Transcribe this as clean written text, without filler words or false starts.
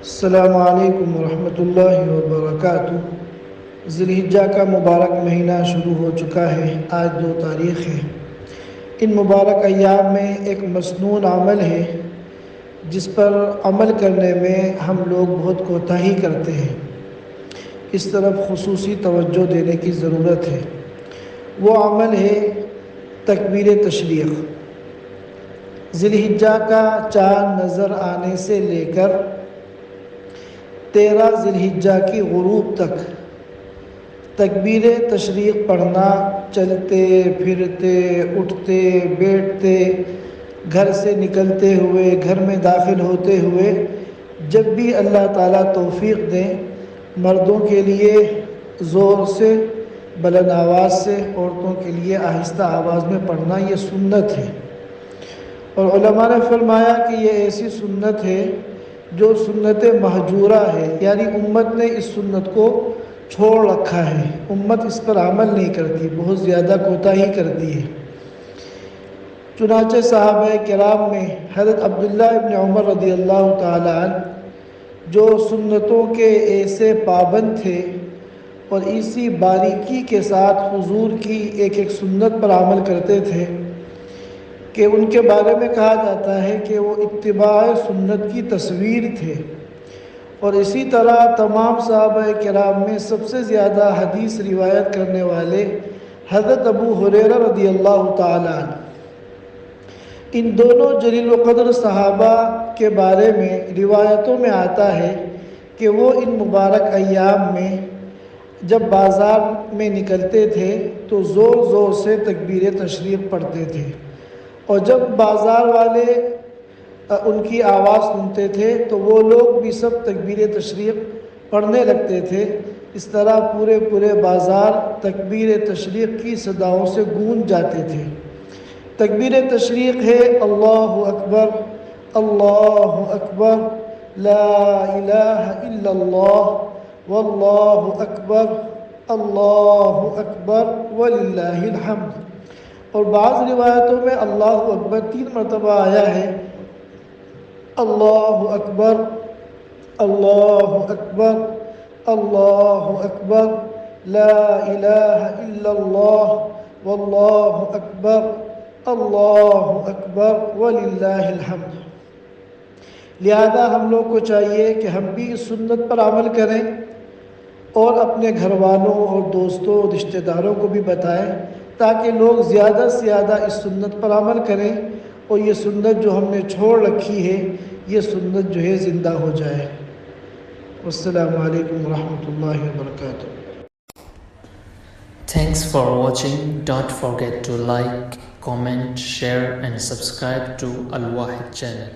السلام علیکم ورحمۃ اللہ وبرکاتہ۔ ذی الحجہ کا مبارک مہینہ شروع ہو چکا ہے۔ آج 2 تاریخ ہے۔ ان مبارک ایام میں ایک مسنون عمل ہے جس پر عمل کرنے میں ہم لوگ بہت کوتاہی کرتے ہیں۔ اس طرف خصوصی توجہ دینے کی ضرورت ہے۔ وہ عمل ہے تکبیر تشریق۔ ذی الحجہ کا چاند نظر آنے سے لے کر 13 ذی الحجہ کی غروب تک تکبیر تشریق پڑھنا، چلتے پھرتے، اٹھتے بیٹھتے، گھر سے نکلتے ہوئے، گھر میں داخل ہوتے ہوئے، جب بھی اللہ تعالیٰ توفیق دیں، مردوں کے لیے زور سے، بلند آواز سے، عورتوں کے لیے آہستہ آواز میں پڑھنا یہ سنت ہے۔ اور علماء نے فرمایا کہ یہ ایسی سنت ہے جو سنت مہجورہ ہے، یعنی امت نے اس سنت کو چھوڑ رکھا ہے، امت اس پر عمل نہیں کرتی، بہت زیادہ کوتاہی کرتی ہے۔ چنانچہ صحابہ کرام میں حضرت عبداللہ ابن عمر رضی اللہ تعالی عنہ جو سنتوں کے ایسے پابند تھے اور اسی باریکی کے ساتھ حضور کی ایک ایک سنت پر عمل کرتے تھے کہ ان کے بارے میں کہا جاتا ہے کہ وہ اتباع سنت کی تصویر تھے۔ اور اسی طرح تمام صحابہ کرام میں سب سے زیادہ حدیث روایت کرنے والے حضرت ابو ہریرہ رضی اللہ تعالی عنہ۔ ان دونوں جلیل القدر صحابہ کے بارے میں روایتوں میں آتا ہے کہ وہ ان مبارک ایام میں جب بازار میں نکلتے تھے تو زور زور سے تکبیر تشریق پڑھتے تھے، اور جب بازار والے ان کی آواز سنتے تھے تو وہ لوگ بھی سب تکبیر تشریق پڑھنے لگتے تھے۔ اس طرح پورے بازار تکبیر تشریق کی صداؤں سے گونج جاتے تھے۔ تکبیر تشریق ہے اللہ اکبر، اللہ اکبر، لا الہ الا اللہ، واللہ اکبر، اللہ اکبر وللہ الحمد۔ اور بعض روایتوں میں اللہ اکبر 3 مرتبہ آیا ہے۔ اللہ اکبر، اللہ اکبر، اللہ اکبر، لا الہ الا اللہ، واللہ اکبر، اللہ اکبر وللہ الحمد۔ لہذا ہم لوگ کو چاہیے کہ ہم بھی اس سنت پر عمل کریں اور اپنے گھر والوں اور دوستوں اور رشتہ داروں کو بھی بتائیں تاکہ لوگ زیادہ سے زیادہ اس سنت پر عمل کریں اور یہ سنت جو ہم نے چھوڑ رکھی ہے یہ سنت جو ہے زندہ ہو جائے۔ السلام علیکم ورحمۃ اللہ وبرکاتہ۔ Thanks for watching. Don't forget to like, comment, share and subscribe to Al Wahid channel.